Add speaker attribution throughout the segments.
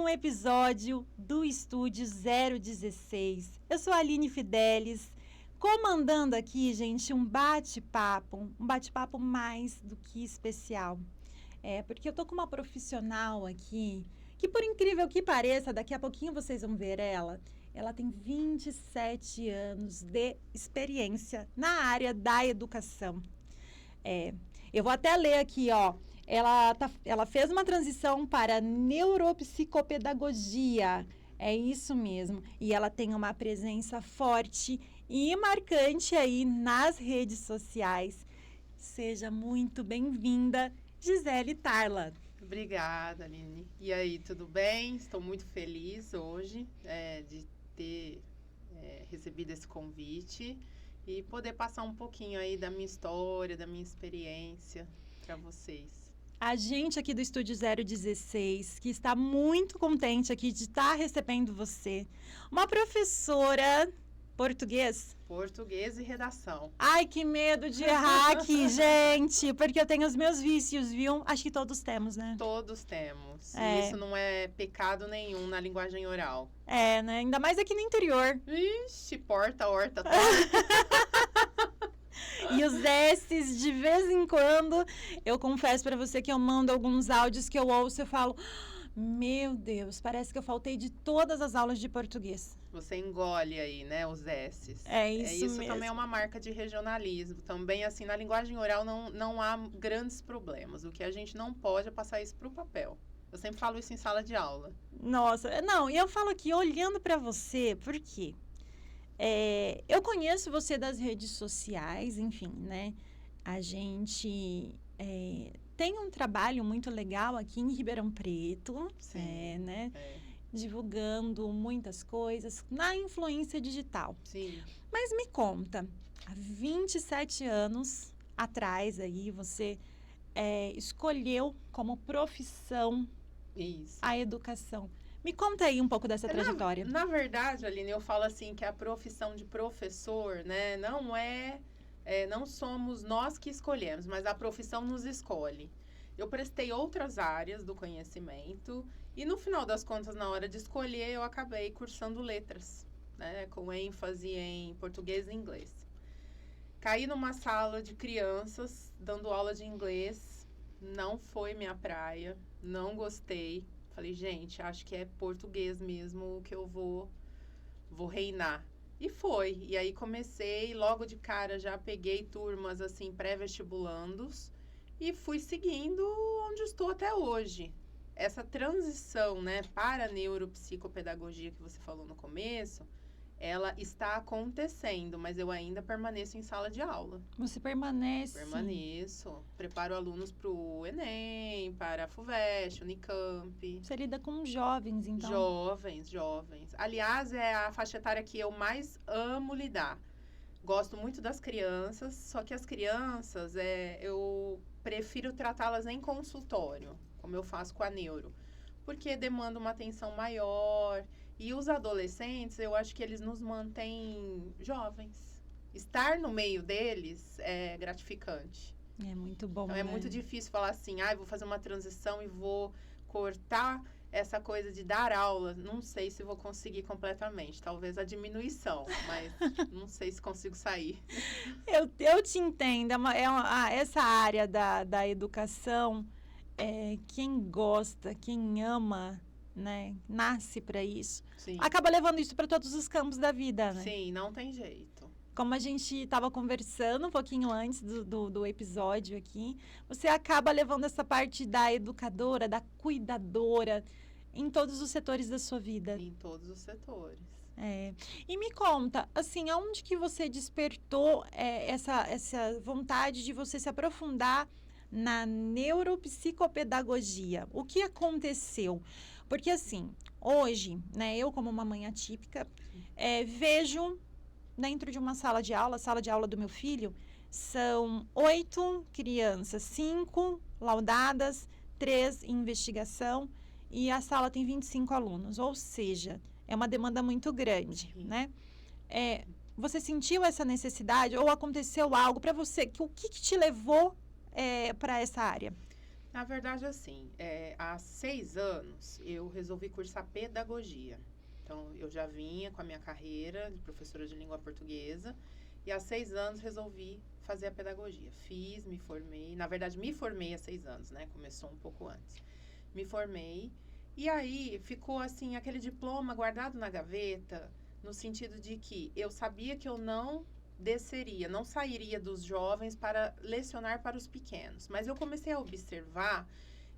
Speaker 1: um episódio do Estúdio 016. Eu sou a Aline Fidelis, comandando aqui, gente, um bate-papo mais do que especial. Porque eu tô com uma profissional aqui, que por incrível que pareça, daqui a pouquinho vocês vão ver ela. Ela tem 27 anos de experiência na área da educação. Eu vou até ler aqui, ó. Ela fez uma transição para neuropsicopedagogia. É isso mesmo. E ela tem uma presença forte e marcante aí nas redes sociais. Seja muito bem-vinda, Gisele Tarla.
Speaker 2: Obrigada, Aline. E aí, tudo bem? Estou muito feliz hoje de ter recebido esse convite e poder passar um pouquinho aí da minha história, da minha experiência para vocês.
Speaker 1: A gente aqui do Estúdio 016, que está muito contente aqui de estar recebendo você. Uma professora português?
Speaker 2: Português e redação.
Speaker 1: Ai, que medo de errar aqui, gente, porque eu tenho os meus vícios, viu? Acho que todos temos, né?
Speaker 2: Todos temos. Isso não é pecado nenhum na linguagem oral.
Speaker 1: Né? Ainda mais aqui no interior.
Speaker 2: Ixi, porta, horta, toda.
Speaker 1: E os S's, de vez em quando, eu confesso pra você que eu mando alguns áudios que eu ouço e eu falo, meu Deus, parece que eu faltei de todas as aulas de português.
Speaker 2: Você engole aí, né, os S's.
Speaker 1: Isso mesmo.
Speaker 2: Também é uma marca de regionalismo. Também, assim, na linguagem oral não há grandes problemas. O que a gente não pode é passar isso pro papel. Eu sempre falo isso em sala de aula.
Speaker 1: Nossa, não, e eu falo aqui, olhando pra você, por quê? Eu conheço você das redes sociais, enfim, né? A gente tem um trabalho muito legal aqui em Ribeirão Preto,
Speaker 2: Sim,
Speaker 1: né? Divulgando muitas coisas na influência digital.
Speaker 2: Sim.
Speaker 1: Mas me conta, há 27 anos atrás aí, você escolheu como profissão
Speaker 2: Isso.
Speaker 1: a educação. Me conta aí um pouco dessa trajetória.
Speaker 2: Na verdade, Aline, eu falo assim que a profissão de professor, né, não somos nós que escolhemos, mas a profissão nos escolhe. Eu prestei outras áreas do conhecimento e, no final das contas, na hora de escolher, eu acabei cursando letras, né, com ênfase em português e inglês. Caí numa sala de crianças, dando aula de inglês, não foi minha praia, não gostei. Falei, gente, acho que é português mesmo que eu vou reinar. E foi. E aí comecei, logo de cara já peguei turmas assim, pré-vestibulandos e fui seguindo onde estou até hoje. Essa transição, né, para a neuropsicopedagogia que você falou no começo, ela está acontecendo, mas eu ainda permaneço em sala de aula.
Speaker 1: Você permanece?
Speaker 2: Permaneço. Preparo alunos para o Enem, para a FUVEST, Unicamp.
Speaker 1: Você lida com jovens, então?
Speaker 2: Jovens. Aliás, é a faixa etária que eu mais amo lidar. Gosto muito das crianças, só que as crianças, eu prefiro tratá-las em consultório, como eu faço com a neuro, porque demanda uma atenção maior. E os adolescentes, eu acho que eles nos mantêm jovens. Estar no meio deles é gratificante.
Speaker 1: É muito bom,
Speaker 2: então,
Speaker 1: né?
Speaker 2: É muito difícil falar assim, vou fazer uma transição e vou cortar essa coisa de dar aula. Não sei se vou conseguir completamente. Talvez a diminuição, mas não sei se consigo sair.
Speaker 1: Eu te entendo. Essa área da educação, quem gosta, quem ama, né, nasce para isso.
Speaker 2: Sim.
Speaker 1: Acaba levando isso para todos os campos da vida, né?
Speaker 2: Sim, não tem jeito.
Speaker 1: Como a gente estava conversando um pouquinho antes do episódio aqui, você acaba levando essa parte da educadora, da cuidadora, em todos os setores da sua vida.
Speaker 2: Em todos os setores.
Speaker 1: E me conta, assim, aonde que você despertou essa vontade de você se aprofundar na neuropsicopedagogia? O que aconteceu? Porque, assim, hoje, né, eu como uma mãe atípica, vejo dentro de uma sala de aula, a sala de aula do meu filho, são 8 crianças, 5 laudadas, 3 em investigação, e a sala tem 25 alunos, ou seja, é uma demanda muito grande, né? Você sentiu essa necessidade ou aconteceu algo para você? O que te levou para essa área?
Speaker 2: Na verdade, assim, há 6 anos eu resolvi cursar pedagogia. Então, eu já vinha com a minha carreira de professora de língua portuguesa e há 6 anos resolvi fazer a pedagogia. Fiz, me formei. Na verdade, me formei há 6 anos, né? Começou um pouco antes. Me formei e aí ficou, assim, aquele diploma guardado na gaveta, no sentido de que eu sabia que eu não sairia dos jovens para lecionar para os pequenos. Mas eu comecei a observar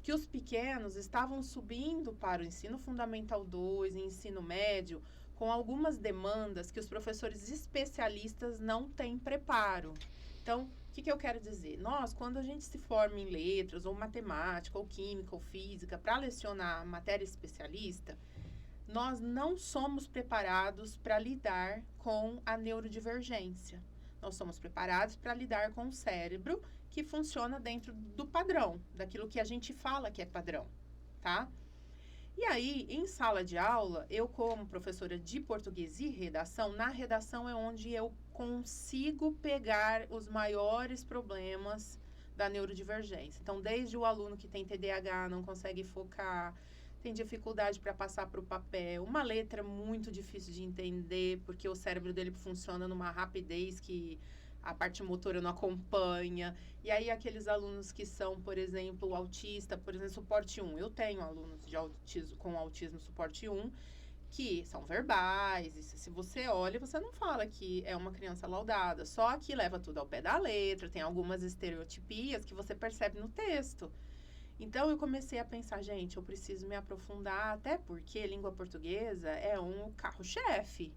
Speaker 2: que os pequenos estavam subindo para o ensino fundamental 2 e ensino médio com algumas demandas que os professores especialistas não têm preparo. Então, o que eu quero dizer? Nós, quando a gente se forma em letras, ou matemática, ou química, ou física, para lecionar matéria especialista, nós não somos preparados para lidar com a neurodivergência. Nós somos preparados para lidar com o cérebro que funciona dentro do padrão, daquilo que a gente fala que é padrão, tá? E aí, em sala de aula, eu como professora de português e redação, na redação é onde eu consigo pegar os maiores problemas da neurodivergência. Então, desde o aluno que tem TDAH, não consegue focar, tem dificuldade para passar para o papel, uma letra muito difícil de entender, porque o cérebro dele funciona numa rapidez que a parte motora não acompanha. E aí, aqueles alunos que são, por exemplo, autista, por exemplo, suporte 1. Eu tenho alunos de autismo, com autismo suporte 1, que são verbais, e se você olha, você não fala que é uma criança laudada, só que leva tudo ao pé da letra, tem algumas estereotipias que você percebe no texto. Então, eu comecei a pensar, gente, eu preciso me aprofundar, até porque língua portuguesa é um carro-chefe.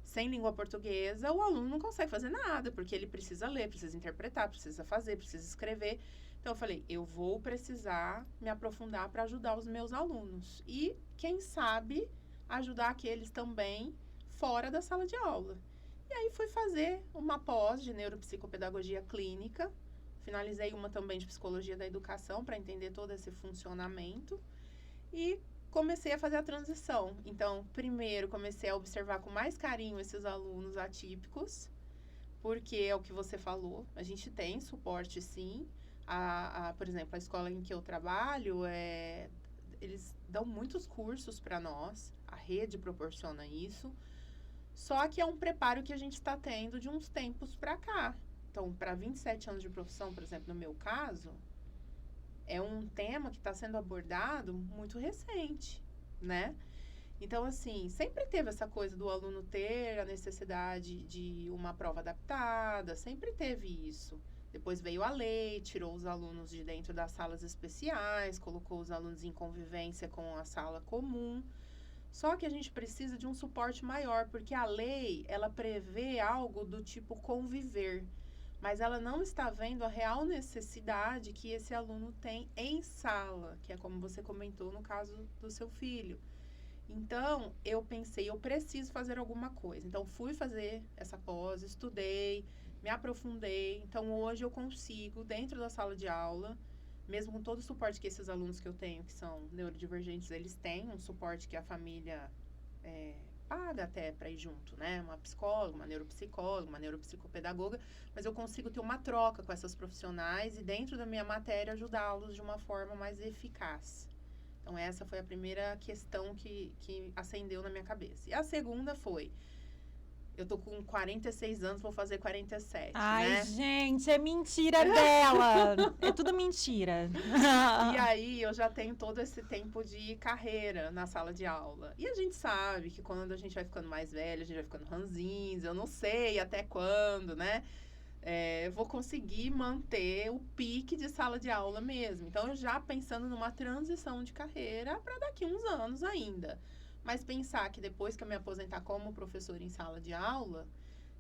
Speaker 2: Sem língua portuguesa, o aluno não consegue fazer nada, porque ele precisa ler, precisa interpretar, precisa fazer, precisa escrever. Então, eu falei, eu vou precisar me aprofundar para ajudar os meus alunos. E, quem sabe, ajudar aqueles também fora da sala de aula. E aí, fui fazer uma pós de neuropsicopedagogia clínica. Finalizei uma também de psicologia da educação para entender todo esse funcionamento e comecei a fazer a transição. Então, primeiro comecei a observar com mais carinho esses alunos atípicos, porque é o que você falou, a gente tem suporte sim. Por exemplo, a escola em que eu trabalho, eles dão muitos cursos para nós, a rede proporciona isso, só que é um preparo que a gente está tendo de uns tempos para cá. Então, para 27 anos de profissão, por exemplo, no meu caso, é um tema que está sendo abordado muito recente, né? Então, assim, sempre teve essa coisa do aluno ter a necessidade de uma prova adaptada, sempre teve isso. Depois veio a lei, tirou os alunos de dentro das salas especiais, colocou os alunos em convivência com a sala comum. Só que a gente precisa de um suporte maior, porque a lei, ela prevê algo do tipo conviver, mas ela não está vendo a real necessidade que esse aluno tem em sala, que é como você comentou no caso do seu filho. Então, eu pensei, eu preciso fazer alguma coisa. Então, fui fazer essa pós, estudei, me aprofundei. Então, hoje eu consigo, dentro da sala de aula, mesmo com todo o suporte que esses alunos que eu tenho, que são neurodivergentes, eles têm um suporte que a família paga até para ir junto, né? Uma psicóloga, uma neuropsicóloga, uma neuropsicopedagoga, mas eu consigo ter uma troca com essas profissionais e dentro da minha matéria ajudá-los de uma forma mais eficaz. Então, essa foi a primeira questão que acendeu na minha cabeça. E a segunda foi, eu tô com 46 anos, vou fazer 47,
Speaker 1: Ai,
Speaker 2: né?
Speaker 1: gente, é mentira dela. É tudo mentira.
Speaker 2: E aí, eu já tenho todo esse tempo de carreira na sala de aula. E a gente sabe que quando a gente vai ficando mais velha, a gente vai ficando ranzinza, eu não sei até quando, né? Eu vou conseguir manter o pique de sala de aula mesmo. Então, eu já pensando numa transição de carreira para daqui uns anos ainda. Mas pensar que depois que eu me aposentar como professora em sala de aula,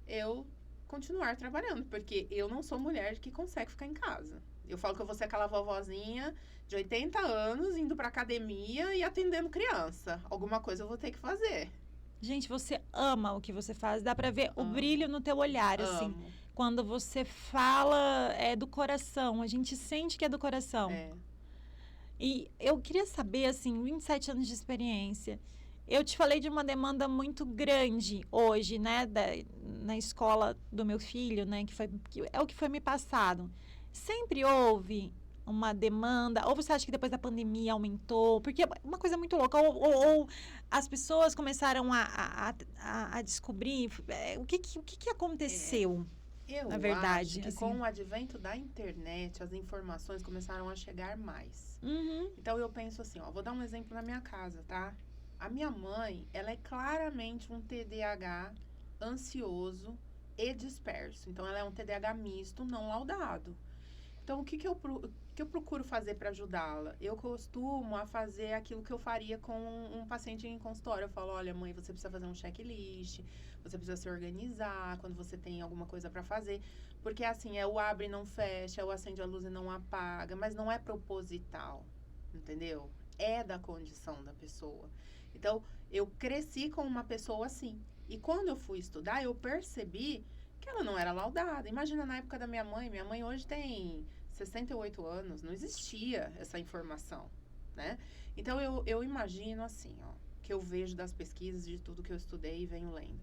Speaker 2: eu continuar trabalhando, porque eu não sou mulher que consegue ficar em casa. Eu falo que eu vou ser aquela vovozinha de 80 anos, indo pra academia e atendendo criança. Alguma coisa eu vou ter que fazer.
Speaker 1: Gente, você ama o que você faz. Dá pra ver o brilho no teu olhar, assim.
Speaker 2: Amo.
Speaker 1: Quando você fala, é do coração. A gente sente que é do coração. E eu queria saber, assim, 27 anos de experiência. Eu te falei de uma demanda muito grande hoje, né, na escola do meu filho, né, que é o que foi me passado. Sempre houve uma demanda? Ou você acha que depois da pandemia aumentou? Porque é uma coisa muito louca. Ou as pessoas começaram a descobrir o que aconteceu,
Speaker 2: Eu
Speaker 1: na verdade,
Speaker 2: acho que
Speaker 1: assim.
Speaker 2: com o advento da internet, as informações começaram a chegar mais.
Speaker 1: Uhum.
Speaker 2: Então eu penso assim, ó, vou dar um exemplo na minha casa, tá? A minha mãe, ela é claramente um TDAH ansioso e disperso. Então ela é um TDAH misto, não laudado. Então, o que eu procuro fazer para ajudá-la? Eu costumo a fazer aquilo que eu faria com um paciente em consultório. Eu falo, olha, mãe, você precisa fazer um checklist, você precisa se organizar quando você tem alguma coisa para fazer. Porque, assim, é o abre e não fecha, é o acende a luz e não apaga, mas não é proposital, entendeu? É da condição da pessoa. Então, eu cresci com uma pessoa assim. E quando eu fui estudar, eu percebi que ela não era laudada. Imagina na época da minha mãe hoje tem 68 anos, não existia essa informação, né? Então eu imagino assim, ó, que eu vejo das pesquisas de tudo que eu estudei e venho lendo.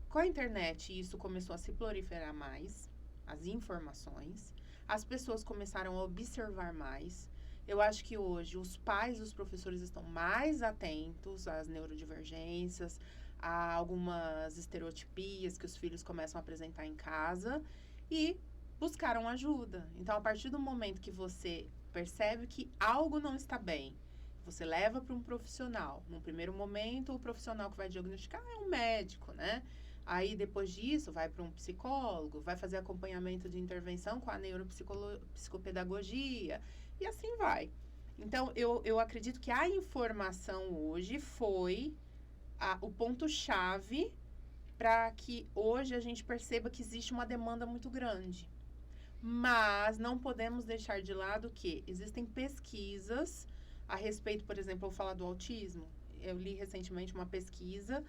Speaker 2: Com a internet isso começou a se proliferar mais, as informações, as pessoas começaram a observar mais. Eu acho que hoje os pais e os professores estão mais atentos às neurodivergências, a algumas estereotipias que os filhos começam a apresentar em casa e buscaram ajuda. Então, a partir do momento que você percebe que algo não está bem, você leva para um profissional. Num primeiro momento, o profissional que vai diagnosticar é um médico, né? Aí, depois disso, vai para um psicólogo, vai fazer acompanhamento de intervenção com a neuropsicopedagogia, e assim vai. Então, eu acredito que a informação hoje foi o ponto-chave para que hoje a gente perceba que existe uma demanda muito grande. Mas não podemos deixar de lado que existem pesquisas a respeito, por exemplo, eu vou falar do autismo. Eu li recentemente uma pesquisa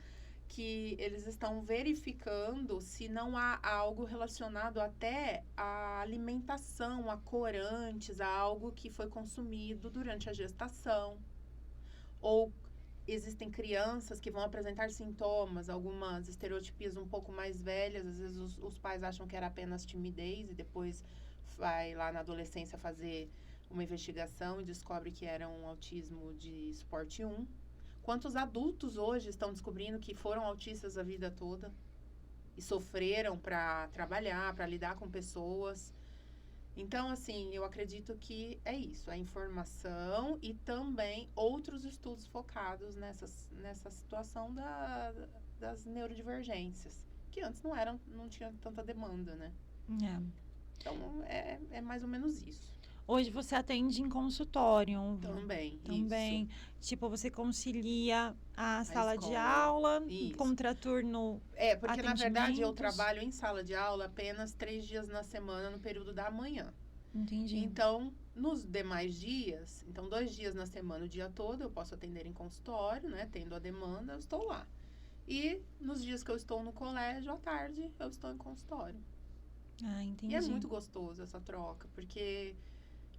Speaker 2: que eles estão verificando se não há algo relacionado até à alimentação, a corantes, a algo que foi consumido durante a gestação. Ou existem crianças que vão apresentar sintomas, algumas estereotipias um pouco mais velhas. Às vezes os pais acham que era apenas timidez e depois vai lá na adolescência fazer uma investigação e descobre que era um autismo de suporte 1. Quantos adultos hoje estão descobrindo que foram autistas a vida toda e sofreram para trabalhar, para lidar com pessoas? Então, assim, eu acredito que é isso, a informação e também outros estudos focados nessa situação das neurodivergências, que antes não tinha tanta demanda, né?
Speaker 1: É.
Speaker 2: Então, é mais ou menos isso.
Speaker 1: Hoje você atende em consultório.
Speaker 2: Também.
Speaker 1: Também.
Speaker 2: Isso.
Speaker 1: Tipo, você concilia a sala de
Speaker 2: escola.
Speaker 1: aula,
Speaker 2: Isso.
Speaker 1: contraturno.
Speaker 2: Porque na verdade eu
Speaker 1: atendimentos.
Speaker 2: trabalho em sala de aula apenas 3 dias na semana no período da manhã.
Speaker 1: Entendi.
Speaker 2: Então, nos demais dias, então 2 dias na semana, o dia todo, eu posso atender em consultório, né? Tendo a demanda, eu estou lá. E nos dias que eu estou no colégio, à tarde, eu estou em consultório.
Speaker 1: Ah, entendi.
Speaker 2: E é muito gostoso essa troca, porque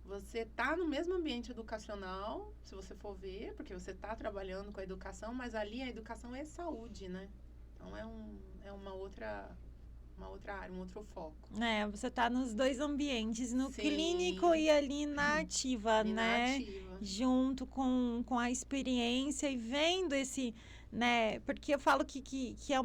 Speaker 2: você tá no mesmo ambiente educacional, se você for ver, porque você tá trabalhando com a educação, mas ali a educação é saúde, né? Então é uma outra área, um outro foco.
Speaker 1: Você tá nos dois ambientes, no
Speaker 2: Sim.
Speaker 1: clínico e ali na ativa,
Speaker 2: E
Speaker 1: né?
Speaker 2: na ativa.
Speaker 1: Junto com a experiência e vendo esse, né? Porque eu falo que é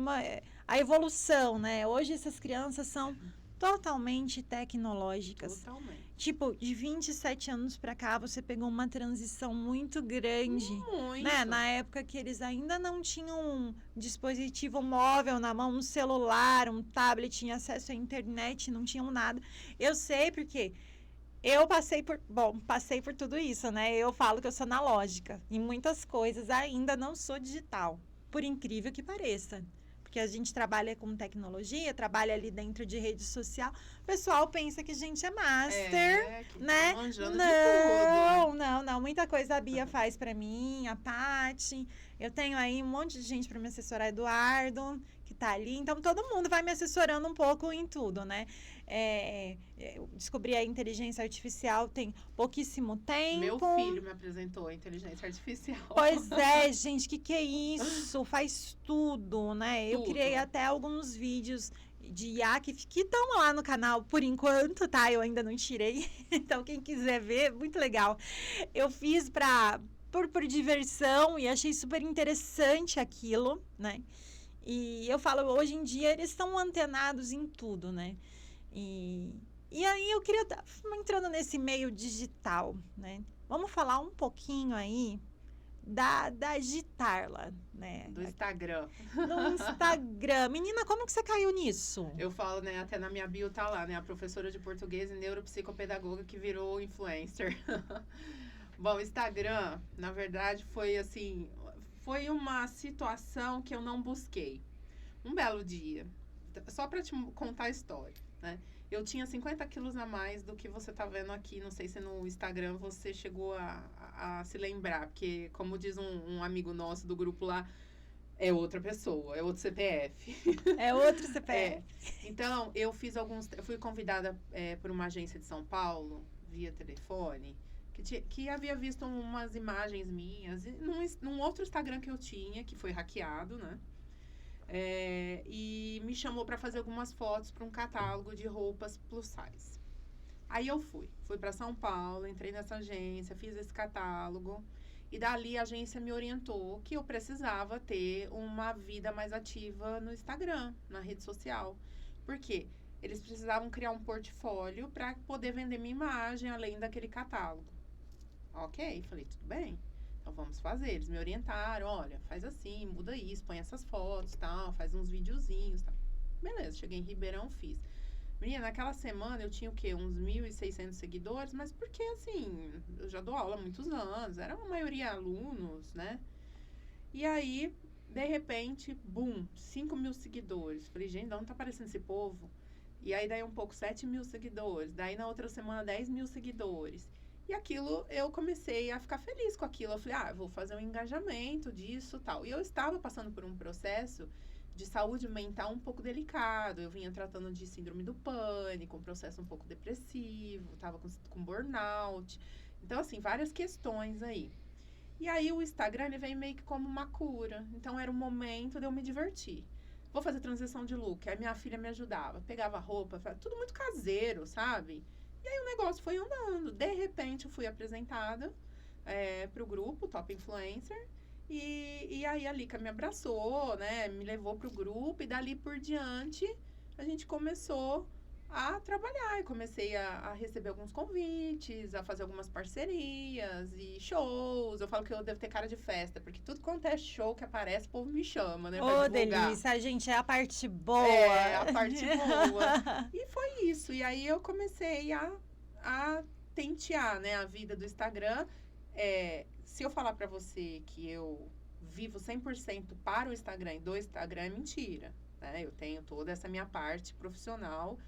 Speaker 1: a evolução, né? Hoje essas crianças são totalmente tecnológicas.
Speaker 2: Totalmente.
Speaker 1: Tipo, de 27 anos pra cá, você pegou uma transição muito grande,
Speaker 2: Muito.
Speaker 1: né? Na época que eles ainda não tinham um dispositivo móvel na mão, um celular, um tablet, tinha acesso à internet, não tinham nada. Eu sei porque eu passei por tudo isso, né? Eu falo que eu sou analógica. Em muitas coisas ainda não sou digital, por incrível que pareça. Porque a gente trabalha com tecnologia, trabalha ali dentro de rede social, o pessoal pensa que a gente é master,
Speaker 2: que
Speaker 1: né?
Speaker 2: tá manjando de tudo.
Speaker 1: Não. Muita coisa a Bia faz pra mim, a Paty. Eu tenho aí um monte de gente pra me assessorar, Eduardo, que tá ali. Então, todo mundo vai me assessorando um pouco em tudo, né? Eu descobri a inteligência artificial tem pouquíssimo tempo.
Speaker 2: Meu filho me apresentou a inteligência artificial.
Speaker 1: Pois é, gente, que é isso? Faz tudo, né? Eu
Speaker 2: Tudo.
Speaker 1: criei até alguns vídeos de IA que estão lá no canal por enquanto, tá? Eu ainda não tirei. Então, quem quiser ver, muito legal. Eu fiz por diversão e achei super interessante aquilo, né? E eu falo, hoje em dia eles estão antenados em tudo, né? E aí eu queria entrando nesse meio digital, né? Vamos falar um pouquinho aí da Gitarla, né?
Speaker 2: Do Instagram.
Speaker 1: No Instagram. Menina, como que você caiu nisso?
Speaker 2: Eu falo, né, até na minha bio tá lá, né, a professora de português e neuropsicopedagoga que virou influencer. Bom, Instagram, na verdade, foi assim, foi uma situação que eu não busquei. Um belo dia, só para te contar a história, né? Eu tinha 50 quilos a mais do que você tá vendo aqui. Não sei se no Instagram você chegou a se lembrar, porque, como diz um amigo nosso do grupo lá, é outra pessoa, é outro CPF.
Speaker 1: É outro CPF.
Speaker 2: Então, eu fui convidada por uma agência de São Paulo, via telefone, que havia visto umas imagens minhas num outro Instagram que eu tinha, que foi hackeado, né? E me chamou para fazer algumas fotos para um catálogo de roupas plus size. Aí eu fui para São Paulo, entrei nessa agência, fiz esse catálogo e dali a agência me orientou que eu precisava ter uma vida mais ativa no Instagram, na rede social. Por quê? Eles precisavam criar um portfólio para poder vender minha imagem além daquele catálogo. Ok, falei, tudo bem. Então, vamos fazer. Eles me orientaram, olha, faz assim, muda isso, põe essas fotos, tal, faz uns videozinhos, tal. Beleza, cheguei em Ribeirão, fiz. Menina, naquela semana eu tinha o quê? Uns 1.600 seguidores, mas porque, assim, eu já dou aula há muitos anos, era uma maioria alunos, né? E aí, de repente, bum, 5.000 seguidores. Falei, gente, de onde tá aparecendo esse povo? E aí, daí um pouco, 7.000 seguidores. Daí, na outra semana, 10.000 seguidores. E aquilo, eu comecei a ficar feliz com aquilo. Eu falei, vou fazer um engajamento disso, tal. E eu estava passando por um processo de saúde mental um pouco delicado. Eu vinha tratando de síndrome do pânico, um processo um pouco depressivo, estava com burnout. Então, assim, várias questões aí. E aí, o Instagram, ele veio meio que como uma cura. Então, era um momento de eu me divertir. Vou fazer transição de look. Aí, minha filha me ajudava. Pegava roupa, tudo muito caseiro, sabe? E aí o negócio foi andando. De repente, eu fui apresentada para o grupo Top Influencer. E aí a Lica me abraçou, né? Me levou para o grupo. E dali por diante, a gente começou a trabalhar. Eu comecei a receber alguns convites, a fazer algumas parcerias e shows. Eu falo que eu devo ter cara de festa, porque tudo quanto é show que aparece, o povo me chama, né?
Speaker 1: Ô, delícia, gente, é a parte boa.
Speaker 2: É, a parte boa. E foi isso. E aí eu comecei a tentear, né, a vida do Instagram. Se eu falar pra você que eu vivo 100% para o Instagram e do Instagram, é mentira, né? Eu tenho toda essa minha parte profissional,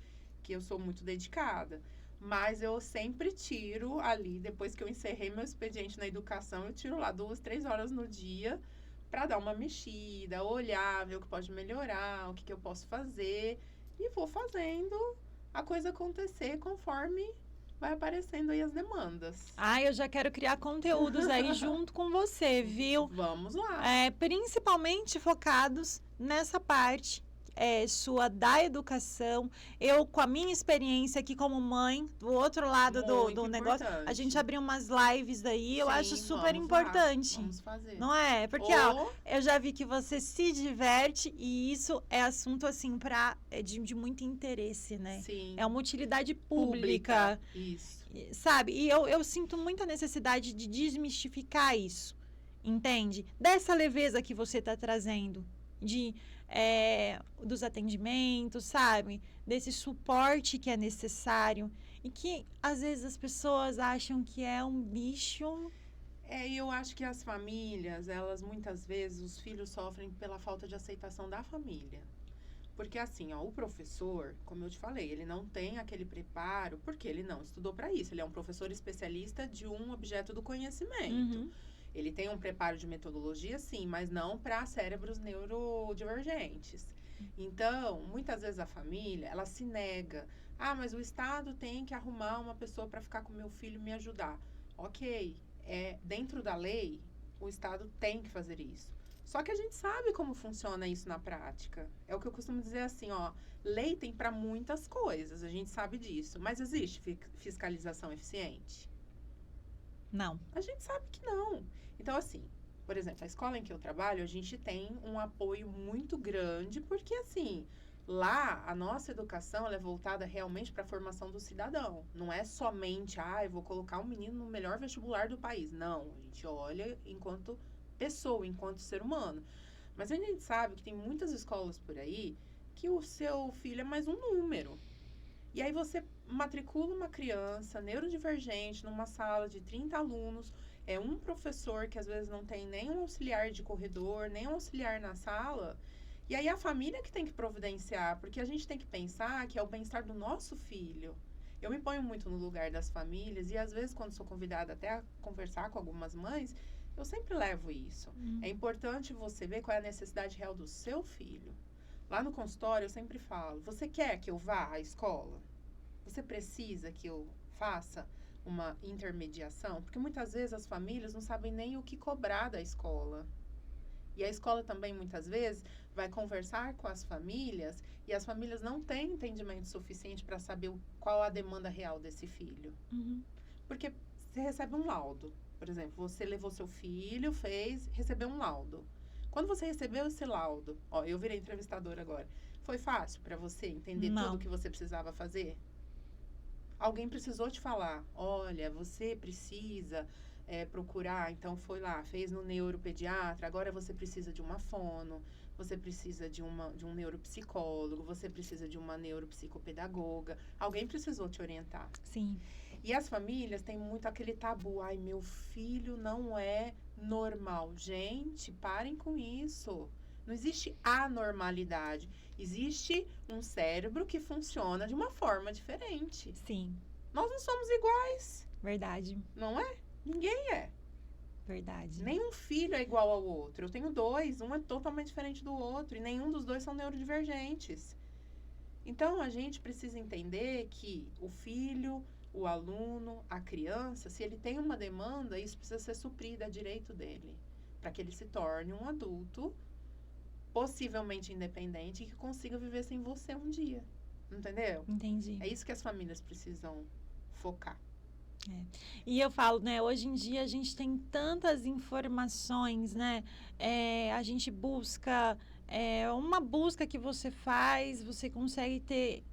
Speaker 2: que eu sou muito dedicada. Mas eu sempre tiro ali, depois que eu encerrei meu expediente na educação, eu tiro lá 2, 3 horas no dia para dar uma mexida, olhar, ver o que pode melhorar, o que eu posso fazer. E vou fazendo a coisa acontecer conforme vai aparecendo aí as demandas.
Speaker 1: Eu já quero criar conteúdos aí junto com você, viu?
Speaker 2: Vamos lá.
Speaker 1: Principalmente focados nessa parte sua da educação. Eu, com a minha experiência aqui como mãe, do outro lado do negócio, a gente abriu umas lives daí, eu acho super importante.
Speaker 2: Vamos fazer.
Speaker 1: Não é? Porque, eu já vi que você se diverte e isso é assunto, assim, de muito interesse, né?
Speaker 2: Sim.
Speaker 1: É uma utilidade pública.
Speaker 2: Isso.
Speaker 1: Sabe? E eu sinto muita necessidade de desmistificar isso. Entende? Dessa leveza que você está trazendo. Dos atendimentos, sabe? Desse suporte que é necessário. E que, às vezes, as pessoas acham que é um bicho.
Speaker 2: E eu acho que as famílias, elas, muitas vezes, os filhos sofrem pela falta de aceitação da família. Porque, assim, o professor, como eu te falei, ele não tem aquele preparo, porque ele não estudou para isso. Ele é um professor especialista de um objeto do conhecimento.
Speaker 1: Uhum.
Speaker 2: Ele tem um preparo de metodologia, sim, mas não para cérebros neurodivergentes. Então, muitas vezes a família, ela se nega. Mas o Estado tem que arrumar uma pessoa para ficar com meu filho e me ajudar. Ok, dentro da lei, o Estado tem que fazer isso. Só que a gente sabe como funciona isso na prática. É o que eu costumo dizer assim, ó, lei tem para muitas coisas, a gente sabe disso, mas existe fiscalização eficiente?
Speaker 1: Não.
Speaker 2: A gente sabe que não. Então, assim, por exemplo, a escola em que eu trabalho, a gente tem um apoio muito grande, porque, assim, lá a nossa educação ela é voltada realmente para a formação do cidadão. Não é somente, eu vou colocar um menino no melhor vestibular do país. Não, a gente olha enquanto pessoa, enquanto ser humano. Mas a gente sabe que tem muitas escolas por aí que o seu filho é mais um número. E aí você matricula uma criança neurodivergente numa sala de 30 alunos, é um professor que às vezes não tem nem um auxiliar de corredor, nem um auxiliar na sala, e aí a família que tem que providenciar, porque a gente tem que pensar que é o bem-estar do nosso filho. Eu me ponho muito no lugar das famílias e às vezes quando sou convidada até a conversar com algumas mães, eu sempre levo isso. É importante você ver qual é a necessidade real do seu filho. Lá no consultório eu sempre falo, você quer que eu vá à escola? Você precisa que eu faça uma intermediação? Porque muitas vezes as famílias não sabem nem o que cobrar da escola. E a escola também, muitas vezes, vai conversar com as famílias e as famílias não têm entendimento suficiente para saber qual a demanda real desse filho. Porque você recebe um laudo. Por exemplo, você levou seu filho, recebeu um laudo. Quando você recebeu esse laudo, eu virei entrevistadora agora, foi fácil para você entender tudo o que você precisava fazer? Alguém precisou te falar, olha, você precisa procurar, então foi lá, fez no neuropediatra, agora você precisa de uma fono, você precisa de um neuropsicólogo, você precisa de uma neuropsicopedagoga. Alguém precisou te orientar.
Speaker 1: Sim.
Speaker 2: E as famílias têm muito aquele tabu, meu filho não é normal. Gente, parem com isso. Não existe anormalidade. Existe um cérebro que funciona de uma forma diferente.
Speaker 1: Sim.
Speaker 2: Nós não somos iguais.
Speaker 1: Verdade.
Speaker 2: Não é? Ninguém é.
Speaker 1: Verdade.
Speaker 2: Nenhum filho é igual ao outro. Eu tenho 2, um é totalmente diferente do outro. E nenhum dos 2 são neurodivergentes. Então, a gente precisa entender que o filho, o aluno, a criança, se ele tem uma demanda, isso precisa ser suprido, é direito dele. Para que ele se torne um adulto possivelmente independente e que consiga viver sem você um dia. Entendeu?
Speaker 1: Entendi.
Speaker 2: É isso que as famílias precisam focar.
Speaker 1: E eu falo, né, hoje em dia a gente tem tantas informações, né, a gente busca, uma busca que você faz, você consegue ter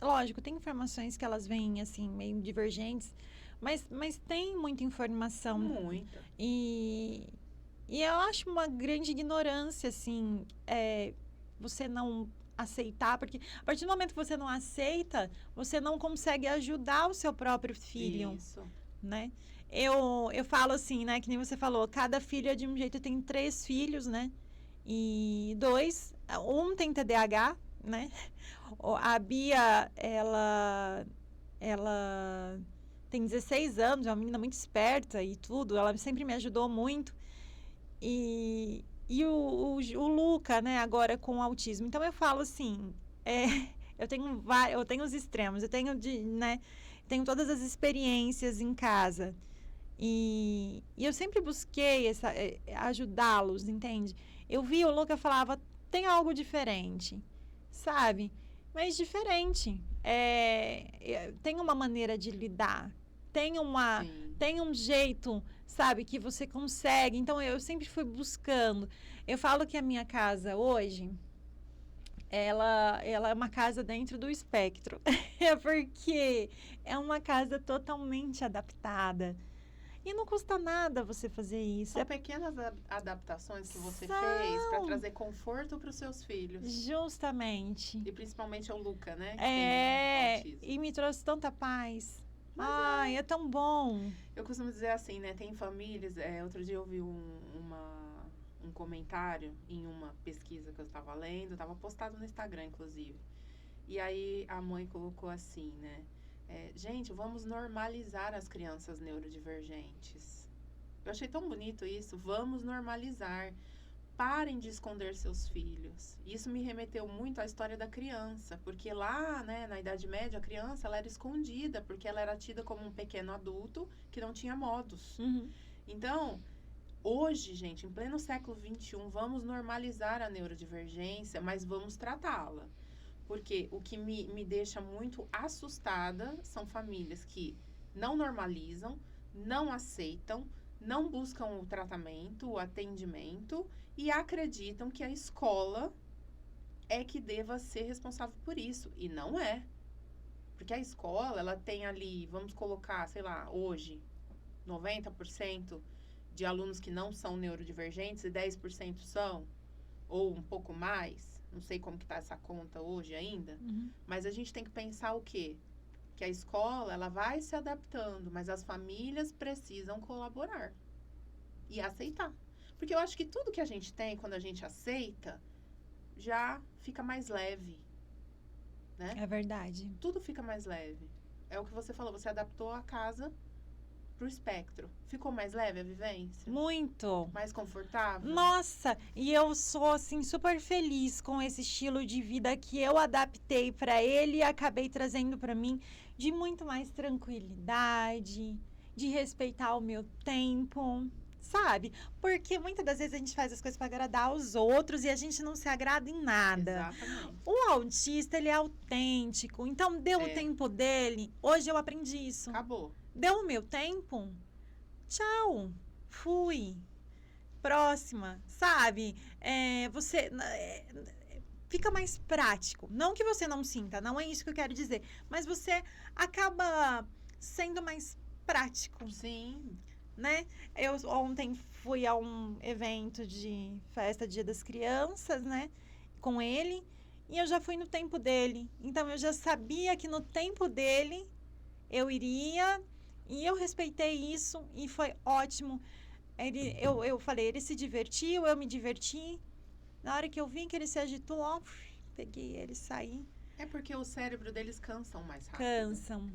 Speaker 1: lógico, tem informações que elas vêm, assim, meio divergentes, mas tem muita informação.
Speaker 2: Muita.
Speaker 1: E eu acho uma grande ignorância, assim, você não aceitar, porque a partir do momento que você não aceita, você não consegue ajudar o seu próprio filho.
Speaker 2: Isso.
Speaker 1: Né? Eu falo assim, né, que nem você falou, cada filho é de um jeito, eu tenho 3 filhos, né? E 2, um tem TDAH, né? A Bia, ela tem 16 anos, é uma menina muito esperta e tudo, ela sempre me ajudou muito. E o Luca, né, agora com autismo. Então eu falo assim, eu tenho os extremos, eu tenho tenho todas as experiências em casa. E eu sempre busquei ajudá-los, entende? Eu vi o Luca falava, tem algo diferente, sabe? Mas diferente. Tem uma maneira de lidar, tem um jeito, sabe, que você consegue. Então, eu sempre fui buscando. Eu falo que a minha casa hoje, ela é uma casa dentro do espectro. Porque é uma casa totalmente adaptada. E não custa nada você fazer isso.
Speaker 2: São pequenas adaptações que você fez para trazer conforto para os seus filhos.
Speaker 1: Justamente.
Speaker 2: E principalmente o Luca, né? Que tem autismo.
Speaker 1: E me trouxe tanta paz. É tão bom.
Speaker 2: Eu costumo dizer assim, né? Tem famílias... outro dia eu vi um comentário em uma pesquisa que eu estava lendo. Estava postado no Instagram, inclusive. E aí a mãe colocou assim, né? Gente, vamos normalizar as crianças neurodivergentes. Eu achei tão bonito isso. Vamos normalizar. Parem de esconder seus filhos. Isso me remeteu muito à história da criança, porque lá, né, na Idade Média, a criança ela era escondida, porque ela era tida como um pequeno adulto que não tinha modos.
Speaker 1: Uhum.
Speaker 2: Então, Hoje, gente, em pleno século XXI, vamos normalizar a neurodivergência, mas vamos tratá-la. Porque o que me deixa muito assustada são famílias que não normalizam, não aceitam, não buscam o tratamento, o atendimento e acreditam que a escola é que deva ser responsável por isso. E não é. Porque a escola, ela tem ali, vamos colocar, sei lá, hoje, 90% de alunos que não são neurodivergentes e 10% são, ou um pouco mais. Não sei como que tá essa conta hoje ainda, mas a gente tem que pensar o quê? Que a escola, ela vai se adaptando, mas as famílias precisam colaborar e aceitar. Porque eu acho que tudo que a gente tem, quando a gente aceita, já fica mais leve, né?
Speaker 1: É verdade.
Speaker 2: Tudo fica mais leve. É o que você falou, você adaptou a casa pro espectro. Ficou mais leve a vivência?
Speaker 1: Muito.
Speaker 2: Mais confortável?
Speaker 1: Nossa, e eu sou assim super feliz com esse estilo de vida que eu adaptei para ele e acabei trazendo para mim de muito mais tranquilidade, de respeitar o meu tempo, sabe? Porque muitas das vezes a gente faz as coisas para agradar os outros e a gente não se agrada em nada.
Speaker 2: Exatamente.
Speaker 1: O autista, ele é autêntico, então deu o tempo dele. Hoje eu aprendi isso.
Speaker 2: Acabou.
Speaker 1: Deu o meu tempo? Tchau. Fui. Próxima, sabe? Fica mais prático. Não que você não sinta, não é isso que eu quero dizer. Mas você acaba sendo mais prático,
Speaker 2: Sim.
Speaker 1: né? Eu ontem fui a um evento de festa Dia das Crianças, né? Com ele. E eu já fui no tempo dele. Então, eu já sabia que no tempo dele eu iria. E eu respeitei isso e foi ótimo. Eu falei, ele se divertiu, eu me diverti. Na hora que eu vi que ele se agitou, ó, peguei ele, saí.
Speaker 2: É porque o cérebro deles cansam mais rápido.
Speaker 1: Cansam.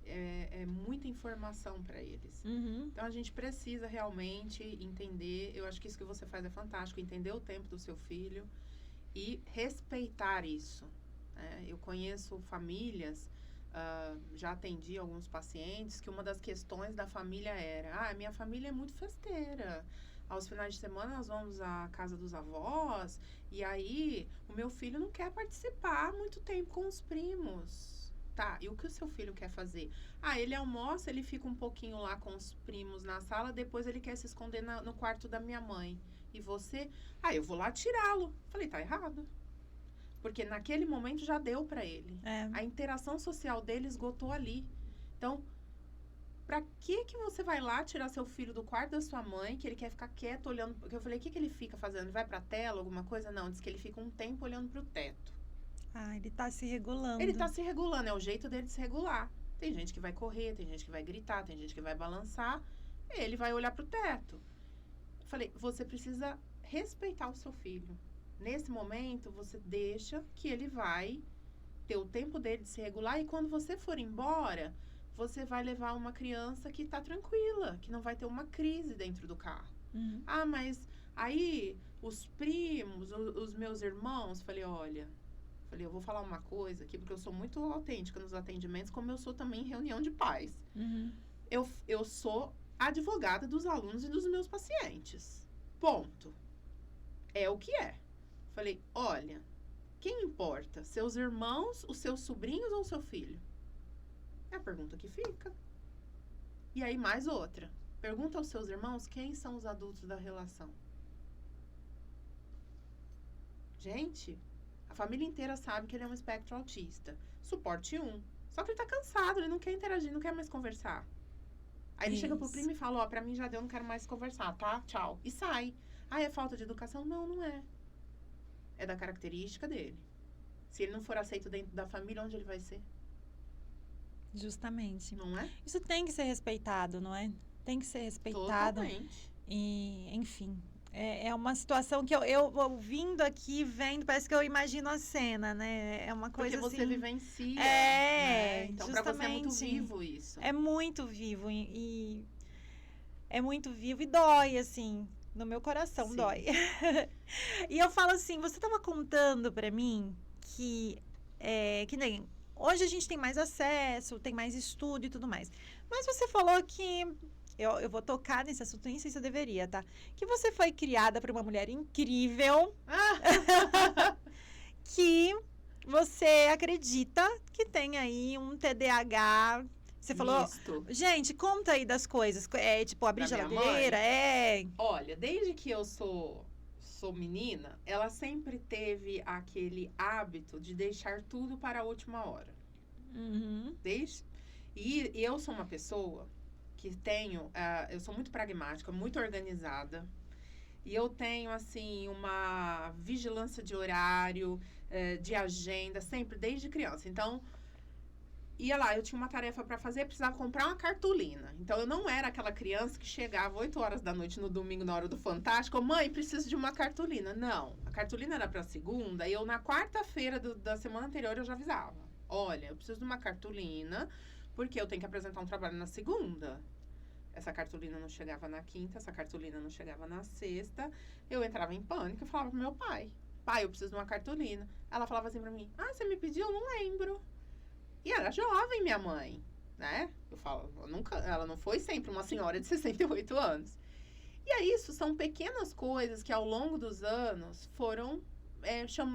Speaker 2: É muita informação para eles. Então, a gente precisa realmente entender. Eu acho que isso que você faz é fantástico. Entender o tempo do seu filho e respeitar isso. Eu conheço famílias... já atendi alguns pacientes que uma das questões da família era: minha família é muito festeira. Aos finais de semana nós vamos à casa dos avós e aí o meu filho não quer participar muito tempo com os primos. Tá, e o que o seu filho quer fazer? Ele almoça, ele fica um pouquinho lá com os primos na sala, depois ele quer se esconder no quarto da minha mãe. E você? Eu vou lá tirá-lo. Falei, tá errado. Porque naquele momento já deu para ele. A interação social dele esgotou ali. Então, para que você vai lá tirar seu filho do quarto da sua mãe, que ele quer ficar quieto olhando... Porque eu falei, o que ele fica fazendo? Ele vai pra tela, alguma coisa? Não, diz que ele fica um tempo olhando pro teto.
Speaker 1: Ele tá se regulando.
Speaker 2: Ele tá se regulando, é o jeito dele de se regular. Tem gente que vai correr, tem gente que vai gritar, tem gente que vai balançar. Ele vai olhar pro teto. Eu falei, você precisa respeitar o seu filho. Nesse momento, você deixa que ele vai ter o tempo dele de se regular e quando você for embora, você vai levar uma criança que tá tranquila, que não vai ter uma crise dentro do carro. Mas aí os primos, os meus irmãos, falei, eu vou falar uma coisa aqui, porque eu sou muito autêntica nos atendimentos, como eu sou também em reunião de pais. Eu sou advogada dos alunos e dos meus pacientes. Ponto. É o que é. Falei, olha, quem importa? Seus irmãos, os seus sobrinhos ou o seu filho? É a pergunta que fica. E aí, mais outra. Pergunta aos seus irmãos quem são os adultos da relação. Gente, a família inteira sabe que ele é um espectro autista. Suporte 1. Só que ele tá cansado, ele não quer interagir, não quer mais conversar. Aí ele chega pro primo e fala, pra mim já deu, não quero mais conversar, tá? Tchau. E sai. É falta de educação? Não, não é. É da característica dele. Se ele não for aceito dentro da família, onde ele vai ser?
Speaker 1: Justamente.
Speaker 2: Não é?
Speaker 1: Isso tem que ser respeitado, não é? Tem que ser respeitado.
Speaker 2: Totalmente.
Speaker 1: E, enfim, é uma situação que eu ouvindo aqui, vendo, parece que eu imagino a cena, né? É uma coisa
Speaker 2: porque você
Speaker 1: assim...
Speaker 2: vivencia.
Speaker 1: né?
Speaker 2: Então, pra você é muito vivo isso.
Speaker 1: É muito vivo e é muito vivo e dói, assim. No meu coração dói. E eu falo assim, você estava contando para mim que nem hoje a gente tem mais acesso, tem mais estudo e tudo mais. Mas você falou que eu vou tocar nesse assunto, nem sei se eu deveria, tá? Que você foi criada por uma mulher incrível, que você acredita que tem aí um TDAH. Você falou,
Speaker 2: Misto.
Speaker 1: gente, conta aí das coisas. É tipo, abrir
Speaker 2: Da minha
Speaker 1: geladeira,
Speaker 2: Olha, desde que eu sou menina, ela sempre teve aquele hábito de deixar tudo para a última hora.
Speaker 1: Uhum.
Speaker 2: E eu sou uma pessoa que eu sou muito pragmática, muito organizada. E eu tenho, assim, uma vigilância de horário, de agenda, sempre, desde criança. Então, ia lá, eu tinha uma tarefa para fazer, precisava comprar uma cartolina. Então, eu não era aquela criança que chegava 8 horas da noite no domingo, na hora do Fantástico, mãe, preciso de uma cartolina. Não, a cartolina era para segunda, e eu, na quarta-feira da semana anterior, eu já avisava. Olha, eu preciso de uma cartolina, porque eu tenho que apresentar um trabalho na segunda. Essa cartolina não chegava na quinta, essa cartolina não chegava na sexta. Eu entrava em pânico e falava pro meu pai, eu preciso de uma cartolina. Ela falava assim pra mim, você me pediu? Eu não lembro. E era jovem, minha mãe, né? Ela não foi sempre uma senhora de 68 anos. E aí, isso são pequenas coisas que ao longo dos anos foram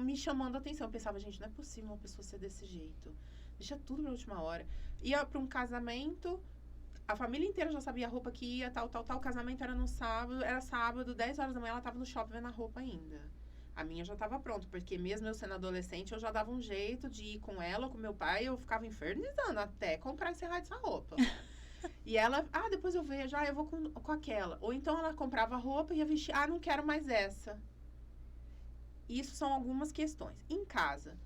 Speaker 2: me chamando a atenção. Eu pensava, gente, não é possível uma pessoa ser desse jeito. Deixa tudo pra última hora. Ia pra um casamento, a família inteira já sabia a roupa que ia, tal. O casamento era no sábado, 10 horas da manhã, ela tava no shopping vendo a roupa ainda. A minha já estava pronta, porque mesmo eu sendo adolescente, eu já dava um jeito de ir com ela ou com meu pai, eu ficava infernizando até comprar esse raio dessa roupa. E ela, depois eu vejo, eu vou com aquela. Ou então ela comprava a roupa e ia vestir, não quero mais essa. Isso são algumas questões. Em casa,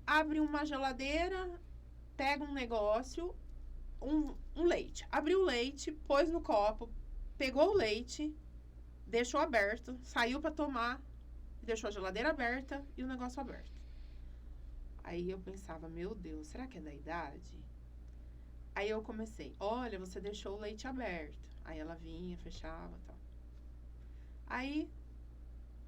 Speaker 2: abre uma geladeira, pega um negócio, um leite. Abriu o leite, pôs no copo, pegou o leite, deixou aberto, saiu para tomar, deixou a geladeira aberta e o negócio aberto. Aí eu pensava, meu Deus, será que é da idade? Aí eu comecei, olha, você deixou o leite aberto. Aí ela vinha, fechava e tal. Aí,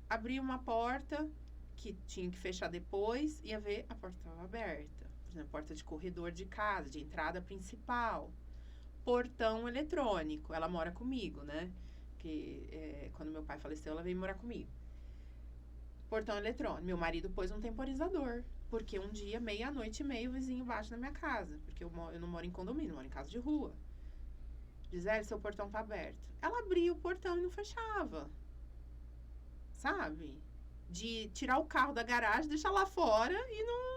Speaker 2: abri uma porta, que tinha que fechar depois, ia ver, a porta estava aberta. Por exemplo, porta de corredor de casa, de entrada principal. Portão eletrônico, ela mora comigo, né? Porque quando meu pai faleceu, ela veio morar comigo. Portão eletrônico. Meu marido pôs um temporizador. Porque um dia, meia-noite e meia, o vizinho bate na minha casa. Porque eu não moro em condomínio, eu moro em casa de rua. Gisele, seu portão tá aberto. Ela abria o portão e não fechava. Sabe? De tirar o carro da garagem, deixar lá fora e não...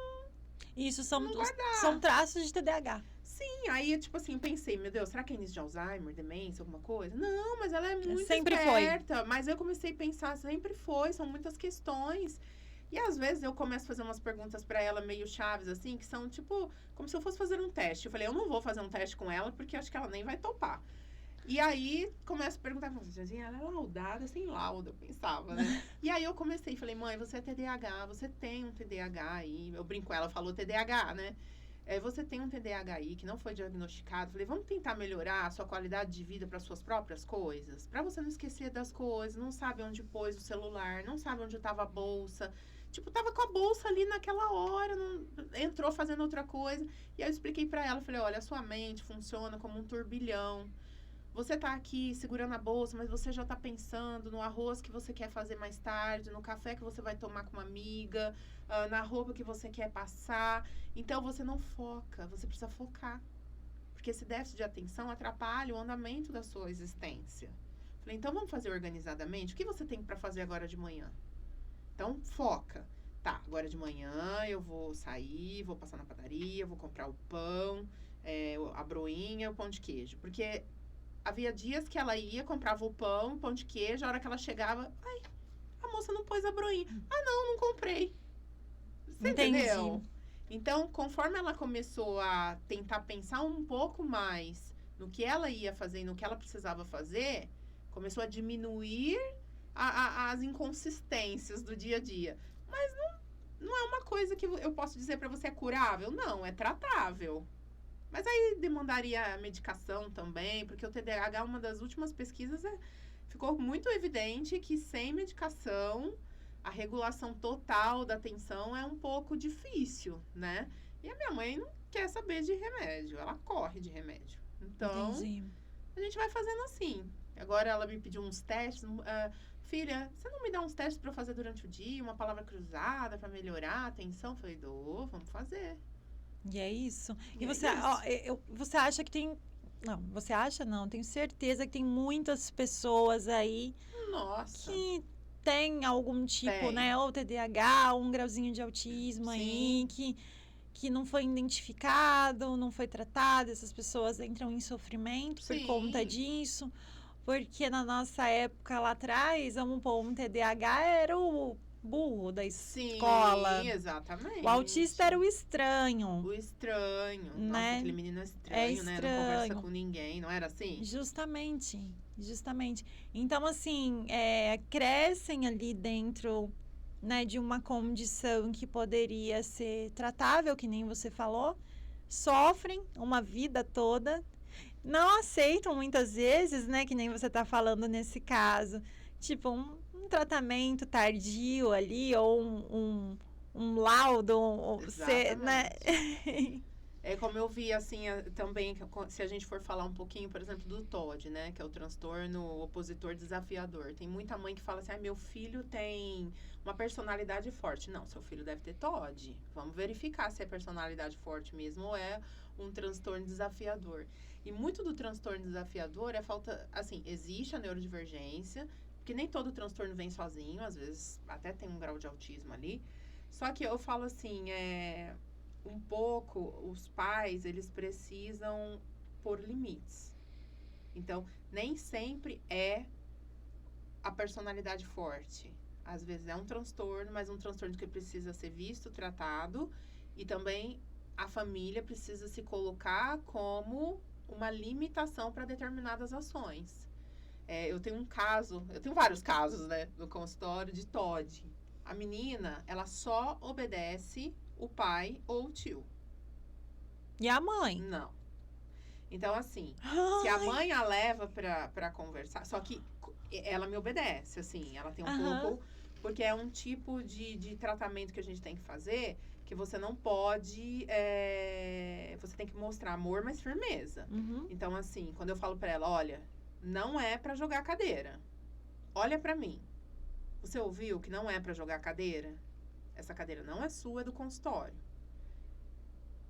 Speaker 1: Isso são traços de TDAH.
Speaker 2: Sim, aí, tipo assim, pensei, meu Deus, será que é início de Alzheimer, demência, alguma coisa? Não, mas ela é muito
Speaker 1: sempre
Speaker 2: esperta. Foi. Mas eu comecei a pensar, sempre foi, são muitas questões. E às vezes eu começo a fazer umas perguntas pra ela meio chaves, assim, que são tipo, como se eu fosse fazer um teste. Eu falei, eu não vou fazer um teste com ela, porque acho que ela nem vai topar. E aí, começo a perguntar, ela é laudada sem lauda, eu pensava, né? E aí eu comecei, falei, mãe, você é TDAH, você tem um TDAH aí. Eu brinco com ela, falou TDAH, né? Você tem um TDAH aí que não foi diagnosticado. Falei, vamos tentar melhorar a sua qualidade de vida para suas próprias coisas? Para você não esquecer das coisas, não sabe onde pôs o celular, não sabe onde estava a bolsa. Tipo, tava com a bolsa ali naquela hora, entrou fazendo outra coisa. E aí eu expliquei para ela, falei, olha, a sua mente funciona como um turbilhão. Você tá aqui segurando a bolsa, mas você já tá pensando no arroz que você quer fazer mais tarde, no café que você vai tomar com uma amiga, na roupa que você quer passar. Então, você não foca, você precisa focar. Porque esse déficit de atenção atrapalha o andamento da sua existência. Falei, então vamos fazer organizadamente? O que você tem para fazer agora de manhã? Então, foca. Tá, agora de manhã eu vou sair, vou passar na padaria, vou comprar o pão, a broinha, o pão de queijo. Porque havia dias que ela ia, comprava o pão de queijo, a hora que ela chegava, a moça não pôs a broinha. Não comprei. Você entendeu? Então, conforme ela começou a tentar pensar um pouco mais no que ela ia fazer e no que ela precisava fazer, começou a diminuir as inconsistências do dia a dia. Mas não é uma coisa que eu posso dizer para você é curável. Não, é tratável. Mas aí demandaria medicação também, porque o TDAH, uma das últimas pesquisas, ficou muito evidente que sem medicação, a regulação total da atenção é um pouco difícil, né? E a minha mãe não quer saber de remédio, ela corre de remédio. Então,
Speaker 1: Entendi.
Speaker 2: A gente vai fazendo assim. Agora ela me pediu uns testes. Filha, você não me dá uns testes para eu fazer durante o dia? Uma palavra cruzada para melhorar a atenção? Eu falei, vamos fazer.
Speaker 1: E é isso.
Speaker 2: E
Speaker 1: E
Speaker 2: é
Speaker 1: você,
Speaker 2: isso.
Speaker 1: você acha que tem. Não, você acha não, tenho certeza que tem muitas pessoas aí
Speaker 2: Nossa,
Speaker 1: que tem algum tipo,
Speaker 2: tem.
Speaker 1: né, ou TDAH, ou um grauzinho de autismo aí,
Speaker 2: Sim,
Speaker 1: que não foi identificado, não foi tratado, essas pessoas entram em sofrimento por conta
Speaker 2: sim.
Speaker 1: disso, porque na nossa época lá atrás, vamos pôr, um TDAH era o burro da
Speaker 2: Sim,
Speaker 1: escola, o autista era
Speaker 2: exatamente.
Speaker 1: o estranho,
Speaker 2: O estranho. Nossa,
Speaker 1: né?
Speaker 2: aquele menino é
Speaker 1: É
Speaker 2: estranho, né? Não conversa
Speaker 1: estranho.
Speaker 2: com ninguém, não era assim?
Speaker 1: Justamente, justamente. Então, assim, crescem ali dentro, né, de uma condição que poderia ser tratável, que nem você falou, sofrem uma vida toda, não aceitam muitas vezes, né, que nem você está falando nesse caso, tipo, um tratamento tardio ali, ou um laudo, né?
Speaker 2: Exatamente. É como eu vi, assim, também, se a gente for falar um pouquinho, por exemplo, do TOD, né? Que é o transtorno opositor desafiador. Tem muita mãe que fala assim, meu filho tem uma personalidade forte. Não, seu filho deve ter TOD. Vamos verificar se é personalidade forte mesmo ou é um transtorno desafiador. E muito do transtorno desafiador é falta, assim, existe a neurodivergência, porque nem todo transtorno vem sozinho, às vezes até tem um grau de autismo ali. Só que eu falo assim, um pouco os pais eles precisam pôr limites. Então, nem sempre é a personalidade forte. Às vezes é um transtorno, mas um transtorno que precisa ser visto, tratado, e também a família precisa se colocar como uma limitação para determinadas ações. Eu tenho vários casos, né, no consultório de TOD. A menina, ela só obedece o pai ou o tio.
Speaker 1: E a mãe?
Speaker 2: Não. Então, assim, se a
Speaker 1: Ai,
Speaker 2: mãe a leva pra conversar, só que ela me obedece, assim, ela tem um
Speaker 1: aham,
Speaker 2: pouco, porque é um tipo de tratamento que a gente tem que fazer, que você não pode, você tem que mostrar amor, mas firmeza.
Speaker 1: uhum.
Speaker 2: Então, assim, quando eu falo pra ela, olha, não é pra jogar cadeira, olha pra mim, você ouviu que não é pra jogar cadeira? Essa cadeira não é sua, é do consultório.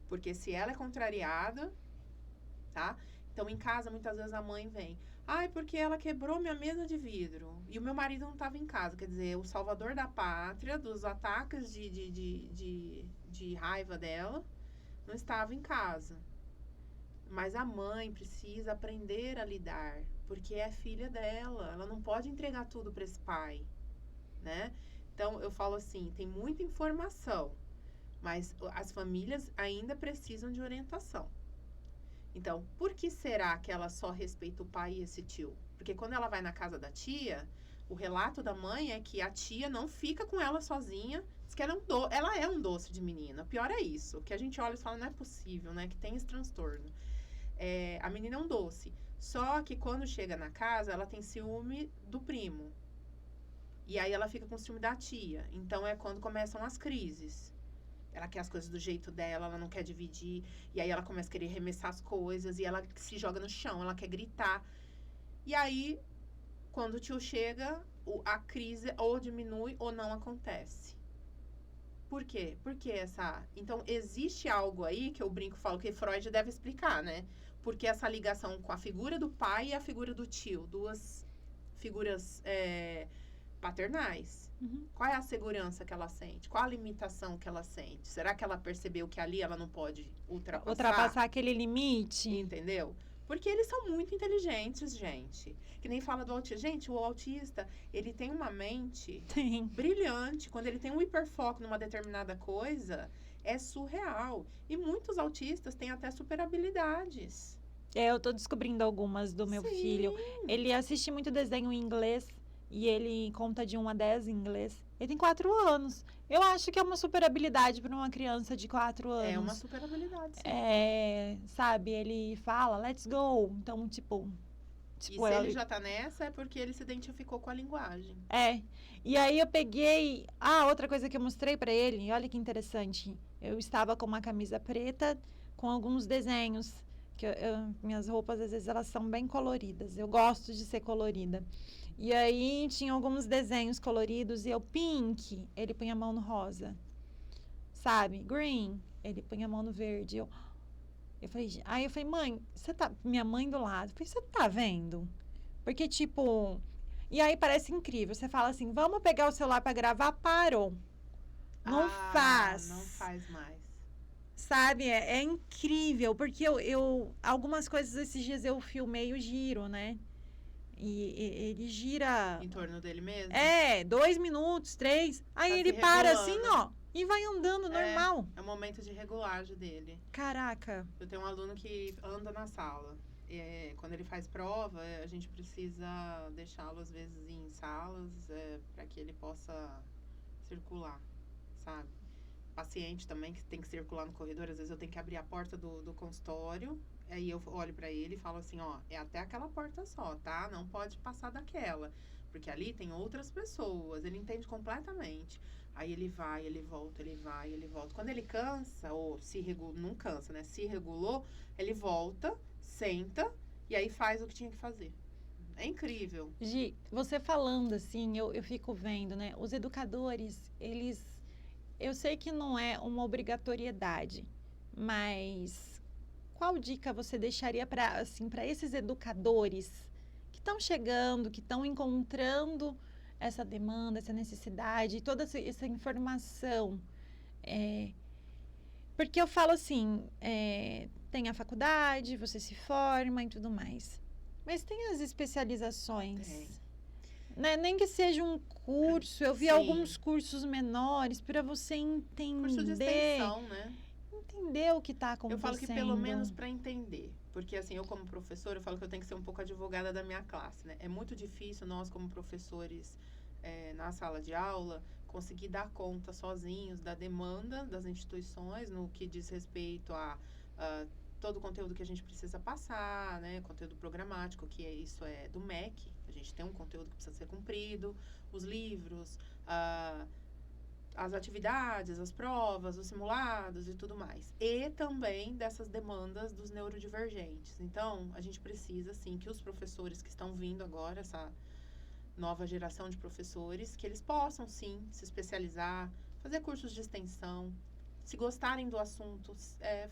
Speaker 2: Porque se ela é contrariada, tá? Então, em casa, muitas vezes a mãe vem. Ai, porque ela quebrou minha mesa de vidro. E o meu marido não estava em casa. Quer dizer, o salvador da pátria, dos ataques de raiva dela, não estava em casa. Mas a mãe precisa aprender a lidar. Porque é filha dela. Ela não pode entregar tudo para esse pai, né? Então, eu falo assim, tem muita informação. Mas as famílias ainda precisam de orientação. Então, por que será que ela só respeita o pai e esse tio? Porque quando ela vai na casa da tia, o relato da mãe é que a tia não fica com ela sozinha. Diz que ela é um doce de menina. Pior é isso. Que a gente olha e fala, não é possível, né? Que tem esse transtorno. A menina é um doce. Só que quando chega na casa, ela tem ciúme do primo. E aí ela fica com ciúme da tia. Então é quando começam as crises. Ela quer as coisas do jeito dela, ela não quer dividir. E aí ela começa a querer arremessar as coisas. E ela se joga no chão, ela quer gritar. E aí, quando o tio chega, a crise ou diminui ou não acontece. Por quê? Porque essa. Então, existe algo aí que eu brinco e falo que Freud deve explicar, né? Porque essa ligação com a figura do pai e a figura do tio, duas figuras paternais.
Speaker 1: Uhum.
Speaker 2: Qual é a segurança que ela sente? Qual a limitação que ela sente? Será que ela percebeu que ali ela não pode ultrapassar?
Speaker 1: Ultrapassar aquele limite.
Speaker 2: Entendeu? Porque eles são muito inteligentes, gente. Que nem fala do autista. Gente, o autista, ele tem uma mente
Speaker 1: Tem.
Speaker 2: brilhante. Quando ele tem um hiperfoco numa determinada coisa, é surreal. E muitos autistas têm até super habilidades.
Speaker 1: Eu tô descobrindo algumas do meu filho.
Speaker 2: Sim.
Speaker 1: Ele assiste muito desenho em inglês e ele conta de 1 a 10 em inglês. Ele tem 4 anos. Eu acho que é uma super habilidade para uma criança de 4 anos.
Speaker 2: É uma super habilidade, sim.
Speaker 1: Sabe, ele fala, let's go. Então, tipo
Speaker 2: E se ele já tá nessa, é porque ele se identificou com a linguagem.
Speaker 1: E aí eu peguei. Outra coisa que eu mostrei para ele, olha que interessante. Eu estava com uma camisa preta com alguns desenhos que minhas roupas, às vezes, elas são bem coloridas. Eu gosto de ser colorida. E aí, tinha alguns desenhos coloridos e eu, pink, ele põe a mão no rosa. Sabe? Green, ele põe a mão no verde. Aí eu falei, mãe, você tá... Minha mãe do lado. Eu falei, você tá vendo? Porque, tipo... E aí parece incrível. Você fala assim, vamos pegar o celular pra gravar? Parou. Não faz.
Speaker 2: Não faz mais.
Speaker 1: Sabe? É incrível. Porque algumas coisas esses dias eu filmei o giro, né? E ele gira...
Speaker 2: Em torno dele mesmo?
Speaker 1: 2 minutos, 3. Aí
Speaker 2: Tá
Speaker 1: ele
Speaker 2: se
Speaker 1: para
Speaker 2: regulando.
Speaker 1: assim, ó. E vai andando normal.
Speaker 2: É o momento de regulagem dele.
Speaker 1: Caraca.
Speaker 2: Eu tenho um aluno que anda na sala. Quando ele faz prova, a gente precisa deixá-lo, às vezes, em salas para que ele possa circular, sabe? Paciente também que tem que circular no corredor, às vezes eu tenho que abrir a porta do consultório, aí eu olho para ele e falo assim, ó, é até aquela porta só, tá? Não pode passar daquela, porque ali tem outras pessoas, ele entende completamente. Aí ele vai, ele volta, ele vai, ele volta. Quando ele cansa, ou se regula, não cansa, né? Se regulou, ele volta, senta e aí faz o que tinha que fazer. É incrível.
Speaker 1: Gi, você falando assim, eu fico vendo, né? Os educadores, eles... Eu sei que não é uma obrigatoriedade, mas qual dica você deixaria para esses educadores que estão chegando, que estão encontrando essa demanda, essa necessidade, toda essa informação? Porque eu falo assim, tem a faculdade, você se forma e tudo mais, mas tem as especializações.
Speaker 2: Tem.
Speaker 1: Né? Nem que seja um curso, eu vi
Speaker 2: Sim.
Speaker 1: alguns cursos menores para você entender.
Speaker 2: Curso de extensão, né?
Speaker 1: Entender o que está acontecendo.
Speaker 2: Eu falo que pelo menos para entender. Porque assim, eu como professora, eu falo que eu tenho que ser um pouco advogada da minha classe, né? É muito difícil nós como professores na sala de aula conseguir dar conta sozinhos da demanda das instituições no que diz respeito a todo o conteúdo que a gente precisa passar, né? Conteúdo programático, que isso é do MEC. A gente tem um conteúdo que precisa ser cumprido, os livros, as atividades, as provas, os simulados e tudo mais. E também dessas demandas dos neurodivergentes. Então, a gente precisa, sim, que os professores que estão vindo agora, essa nova geração de professores, que eles possam, sim, se especializar, fazer cursos de extensão, se gostarem do assunto,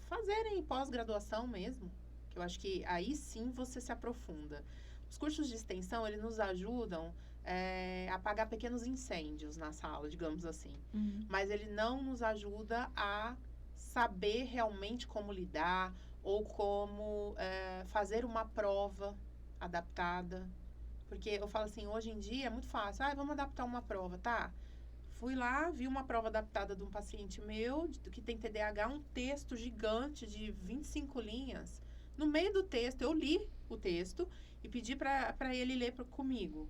Speaker 2: fazerem pós-graduação mesmo, que eu acho que aí sim você se aprofunda. Os cursos de extensão, eles nos ajudam a apagar pequenos incêndios na sala, digamos assim.
Speaker 1: Uhum.
Speaker 2: Mas ele não nos ajuda a saber realmente como lidar ou como fazer uma prova adaptada. Porque eu falo assim, hoje em dia é muito fácil. Vamos adaptar uma prova, tá? Fui lá, vi uma prova adaptada de um paciente meu, que tem TDAH, um texto gigante de 25 linhas. No meio do texto, eu li o texto e pedi para ele ler comigo.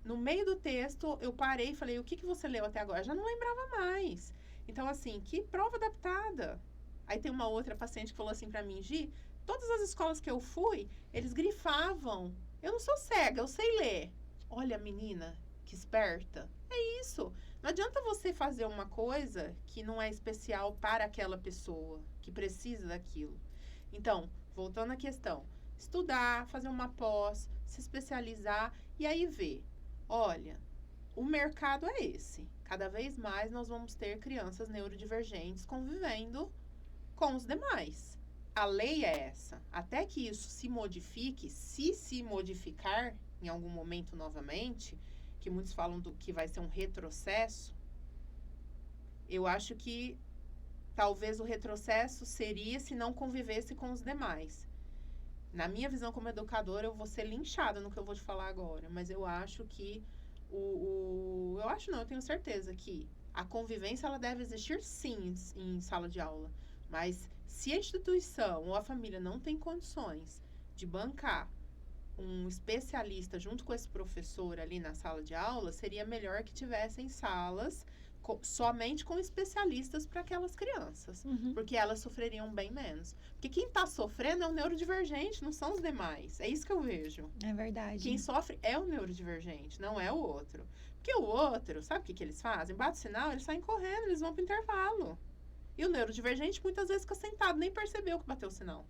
Speaker 2: No meio do texto, eu parei e falei, o que você leu até agora? Eu já não lembrava mais. Então, assim, que prova adaptada. Aí tem uma outra paciente que falou assim para mim, Gi, todas as escolas que eu fui, eles grifavam. Eu não sou cega, eu sei ler. Olha, menina, que esperta. É isso. Não adianta você fazer uma coisa que não é especial para aquela pessoa, que precisa daquilo. Então, voltando à questão, estudar, fazer uma pós, se especializar e aí ver. Olha, o mercado é esse. Cada vez mais nós vamos ter crianças neurodivergentes convivendo com os demais. A lei é essa. Até que isso se modifique, se modificar em algum momento novamente, que muitos falam que vai ser um retrocesso, eu acho que talvez o retrocesso seria se não convivesse com os demais. Na minha visão como educadora, eu vou ser linchada no que eu vou te falar agora, mas eu acho que eu tenho certeza que a convivência ela deve existir sim em sala de aula, mas se a instituição ou a família não tem condições de bancar um especialista junto com esse professor ali na sala de aula, seria melhor que tivessem salas somente com especialistas para aquelas crianças, porque elas sofreriam bem menos. Porque quem está sofrendo é o neurodivergente, não são os demais. É isso que eu vejo.
Speaker 1: É verdade.
Speaker 2: Quem sofre é o neurodivergente, não é o outro. Porque o outro, sabe o que eles fazem? Bate o sinal, eles saem correndo, eles vão para o intervalo. E o neurodivergente muitas vezes fica sentado, nem percebeu que bateu o sinal.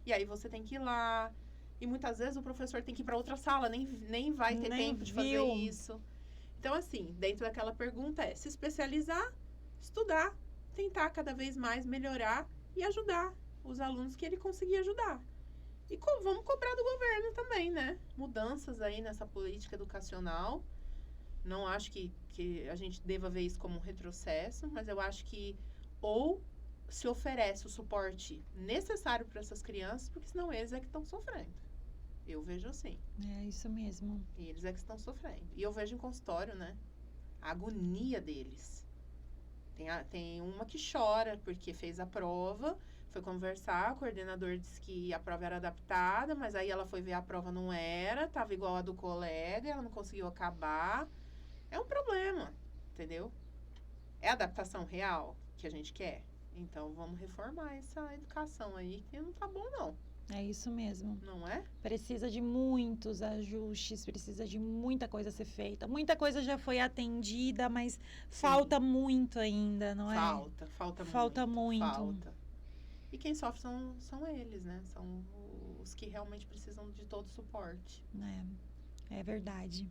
Speaker 2: E aí você tem que ir lá. E muitas vezes o professor tem que ir para outra sala, nem vai ter
Speaker 1: Nem
Speaker 2: tempo de
Speaker 1: viu.
Speaker 2: fazer isso. Então, assim, dentro daquela pergunta se especializar, estudar, tentar cada vez mais melhorar e ajudar os alunos que ele conseguir ajudar. E vamos cobrar do governo também, né? Mudanças aí nessa política educacional. Não acho que a gente deva ver isso como um retrocesso, mas eu acho que ou se oferece o suporte necessário para essas crianças, porque senão eles é que estão sofrendo. Eu vejo assim.
Speaker 1: É isso mesmo.
Speaker 2: E eles é que estão sofrendo. E eu vejo em consultório, né? A agonia deles. Tem uma que chora porque fez a prova, foi conversar, o coordenador disse que a prova era adaptada, mas aí ela foi ver a prova não era, estava igual a do colega, ela não conseguiu acabar. É um problema, entendeu? É a adaptação real que a gente quer. Então, vamos reformar essa educação aí, que não tá bom, não.
Speaker 1: É isso mesmo.
Speaker 2: Não é?
Speaker 1: Precisa de muitos ajustes, precisa de muita coisa a ser feita. Muita coisa já foi atendida, mas falta muito ainda, não é?
Speaker 2: Falta muito.
Speaker 1: Falta.
Speaker 2: E quem sofre são eles, né? São os que realmente precisam de todo o suporte.
Speaker 1: É verdade.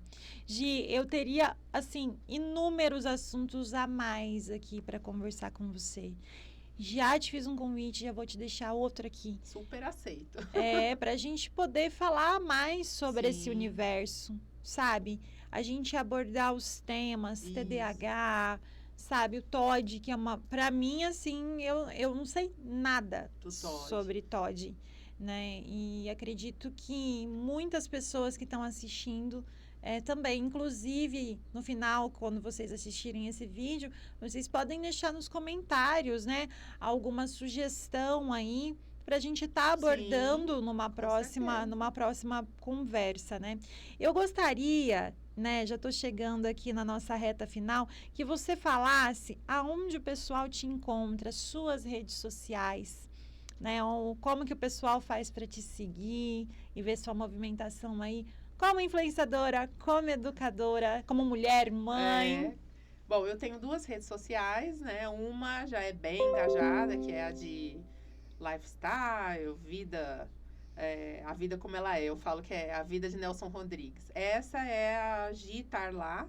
Speaker 1: Gi, eu teria, assim, inúmeros assuntos a mais aqui para conversar com você. Já te fiz um convite, já vou te deixar outro aqui.
Speaker 2: Super aceito.
Speaker 1: Para a gente poder falar mais sobre esse
Speaker 2: Sim.
Speaker 1: universo, sabe? A gente abordar os temas,
Speaker 2: Isso.
Speaker 1: TDAH, sabe? O TOD, que é para mim, assim, eu não sei nada
Speaker 2: Do TOD.
Speaker 1: sobre TOD, né? E acredito que muitas pessoas que estão assistindo também, inclusive, no final, quando vocês assistirem esse vídeo, vocês podem deixar nos comentários, né? Alguma sugestão aí para a gente estar abordando numa próxima conversa, né? Eu gostaria, né? Já estou chegando aqui na nossa reta final, que você falasse aonde o pessoal te encontra, suas redes sociais, né? Ou como que o pessoal faz para te seguir e ver sua movimentação aí como influenciadora, como educadora, como mulher, mãe.
Speaker 2: Bom, eu tenho 2 redes sociais, né? Uma já é bem engajada, que é a de lifestyle, a vida como ela é. Eu falo que é a vida de Nelson Rodrigues. Essa é a Gi Tarlá.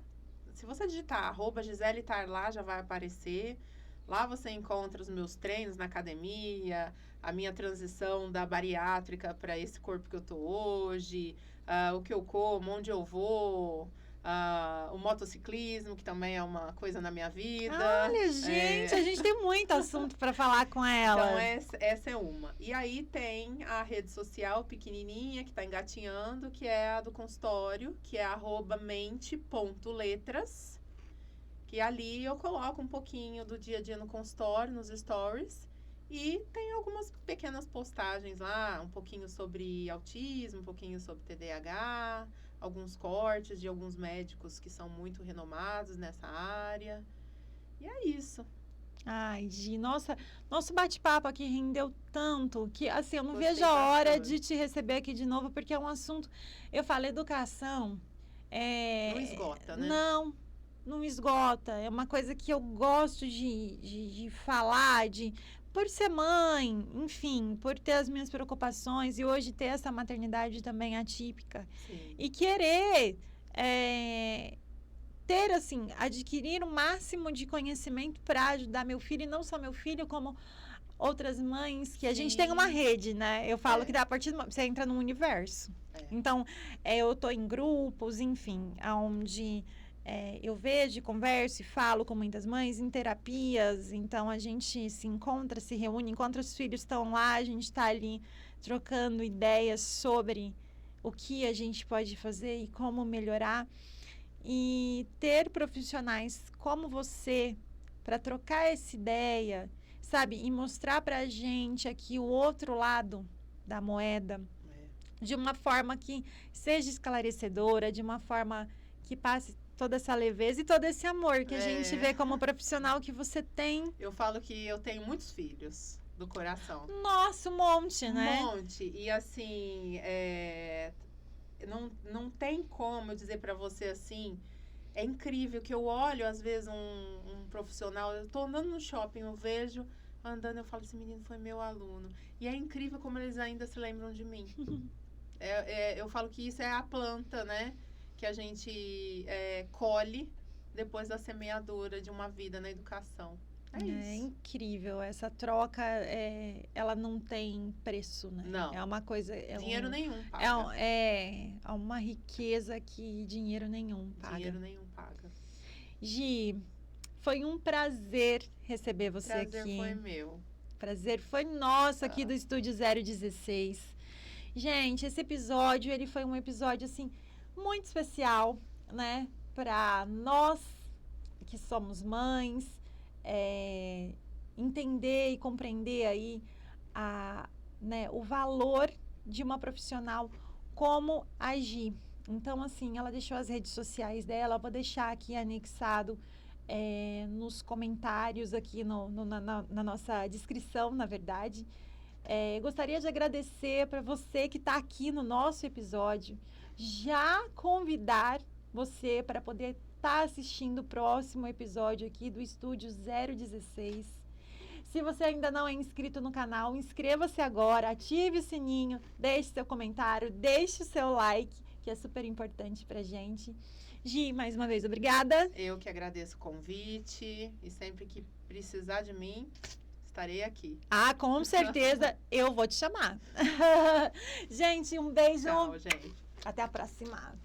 Speaker 2: Se você digitar @Gisele Tarlá, já vai aparecer. Lá você encontra os meus treinos na academia, a minha transição da bariátrica para esse corpo que eu tô hoje, o que eu como, onde eu vou, o motociclismo, que também é uma coisa na minha vida.
Speaker 1: Olha, gente, a gente tem muito assunto para falar com ela.
Speaker 2: Então, essa é uma. E aí tem a rede social pequenininha, que está engatinhando, que é a do consultório, que é @mente.letras. Que ali eu coloco um pouquinho do dia a dia no consultório, nos stories. E tem algumas pequenas postagens lá, um pouquinho sobre autismo, um pouquinho sobre TDAH, alguns cortes de alguns médicos que são muito renomados nessa área. E é isso.
Speaker 1: Ai, Gi, nosso bate-papo aqui rendeu tanto que, assim, eu não
Speaker 2: Gostei
Speaker 1: vejo a hora
Speaker 2: bastante.
Speaker 1: de te receber aqui de novo, porque é um assunto... Eu falo, educação...
Speaker 2: Não esgota, né?
Speaker 1: Não esgota. É uma coisa que eu gosto de falar, por ser mãe, enfim, por ter as minhas preocupações e hoje ter essa maternidade também atípica.
Speaker 2: Sim.
Speaker 1: E querer ter, assim, adquirir o máximo de conhecimento para ajudar meu filho, e não só meu filho, como outras mães, que a gente tem uma rede, né? Eu falo que a partir do você entra num universo. Então, eu tô em grupos, enfim, onde eu vejo, converso e falo com muitas mães, em terapias. Então, a gente se encontra, se reúne, enquanto os filhos estão lá, a gente está ali trocando ideias sobre o que a gente pode fazer e como melhorar. E ter profissionais como você para trocar essa ideia, sabe? E mostrar para a gente aqui o outro lado da moeda, de uma forma que seja esclarecedora, de uma forma que passe toda essa leveza e todo esse amor que a gente vê como profissional que você tem.
Speaker 2: Eu falo que eu tenho muitos filhos do coração.
Speaker 1: Nossa, um monte, né?
Speaker 2: Um monte. E assim, não tem como eu dizer para você assim. É incrível que eu olho, às vezes, um profissional. Eu tô andando no shopping, eu vejo andando, eu falo, esse menino foi meu aluno. E é incrível como eles ainda se lembram de mim. Eu falo que isso é a planta, né? Que a gente colhe depois da semeadura de uma vida na educação. É
Speaker 1: É
Speaker 2: isso.
Speaker 1: incrível. Essa troca, ela não tem preço, né?
Speaker 2: Não.
Speaker 1: É uma coisa...
Speaker 2: Dinheiro nenhum paga.
Speaker 1: É uma riqueza que dinheiro nenhum paga.
Speaker 2: Dinheiro nenhum paga.
Speaker 1: Gi, foi um prazer receber você aqui.
Speaker 2: Prazer foi meu.
Speaker 1: Prazer foi nosso aqui do Estúdio 016. Gente, esse episódio, ele foi um episódio, assim, muito especial, né? Para nós que somos mães, entender e compreender aí o valor de uma profissional como agir. Então, assim, ela deixou as redes sociais dela, eu vou deixar aqui anexado nos comentários aqui na nossa descrição, na verdade. Gostaria de agradecer para você que está aqui no nosso episódio, já convidar você para poder estar assistindo o próximo episódio aqui do Estúdio 016. Se você ainda não é inscrito no canal, inscreva-se agora, ative o sininho, deixe seu comentário, deixe o seu like, que é super importante para a gente. Gi, mais uma vez, obrigada.
Speaker 2: Eu que agradeço o convite e sempre que precisar de mim, estarei aqui.
Speaker 1: Ah, com certeza, eu vou te chamar. Gente, um beijo.
Speaker 2: Tchau, gente.
Speaker 1: Até a próxima.